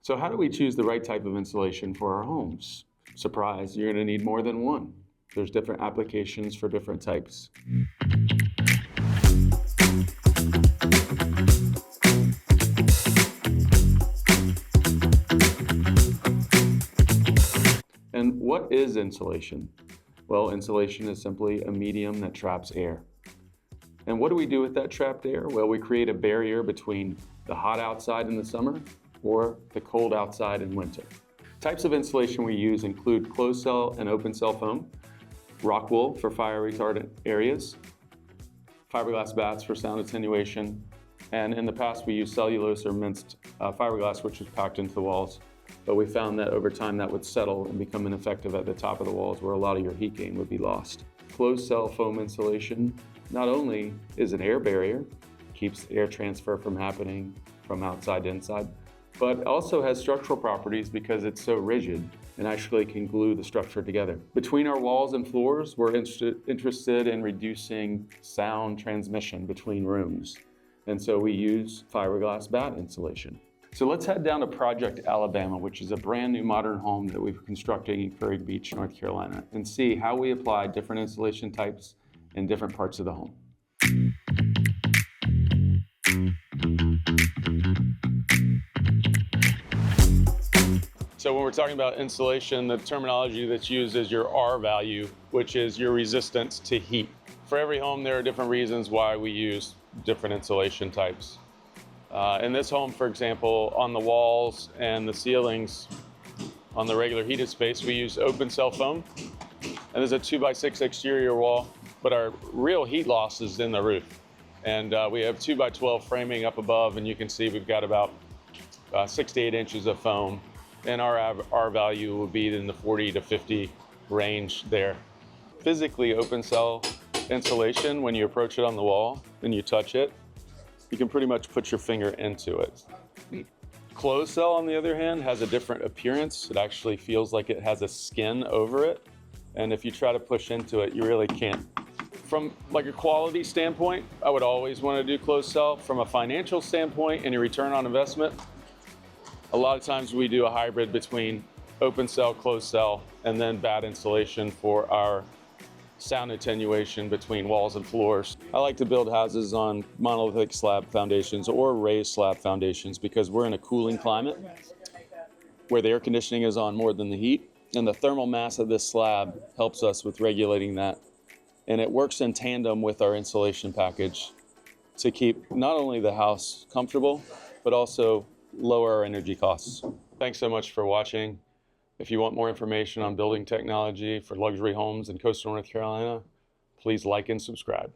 So how do we choose the right type of insulation for our homes? Surprise, you're going to need more than one. There's different applications for different types. And what is insulation? Well, insulation is simply a medium that traps air. And what do we do with that trapped air? Well, we create a barrier between the hot outside in the summer or the cold outside in winter. Types of insulation we use include closed cell and open cell foam, rockwool for fire retardant areas, fiberglass bats for sound attenuation, and in the past we used cellulose or minced fiberglass, which was packed into the walls. But we found that over time that would settle and become ineffective at the top of the walls where a lot of your heat gain would be lost. Closed cell foam insulation not only is an air barrier, keeps air transfer from happening from outside to inside, but also has structural properties because it's so rigid and actually can glue the structure together. Between our walls and floors, we're interested in reducing sound transmission between rooms. And so we use fiberglass bat insulation. So let's head down to Project Alabama, which is a brand new modern home that we've constructed in Prairie Beach, North Carolina, and see how we apply different insulation types in different parts of the home. So when we're talking about insulation, the terminology that's used is your R value, which is your resistance to heat. For every home, there are different reasons why we use different insulation types. In this home, for example, on the walls and the ceilings, on the regular heated space, we use open cell foam. And there's a 2x6 exterior wall, but our real heat loss is in the roof. And we have 2x12 framing up above, and you can see we've got about 6 to 8 inches of foam. And our R value will be in the 40 to 50 range there. Physically, open cell insulation, when you approach it on the wall and you touch it, you can pretty much put your finger into it. Closed cell, on the other hand, has a different appearance. It actually feels like it has a skin over it. And if you try to push into it, you really can't. From like a quality standpoint, I would always want to do closed cell. From a financial standpoint and your return on investment, a lot of times we do a hybrid between open cell, closed cell, and then bat insulation for our sound attenuation between walls and floors. I like to build houses on monolithic slab foundations or raised slab foundations because we're in a cooling climate where the air conditioning is on more than the heat, and the thermal mass of this slab helps us with regulating that. And it works in tandem with our insulation package to keep not only the house comfortable, but also lower our energy costs. Thanks so much for watching. If you want more information on building technology for luxury homes in coastal North Carolina, please like and subscribe.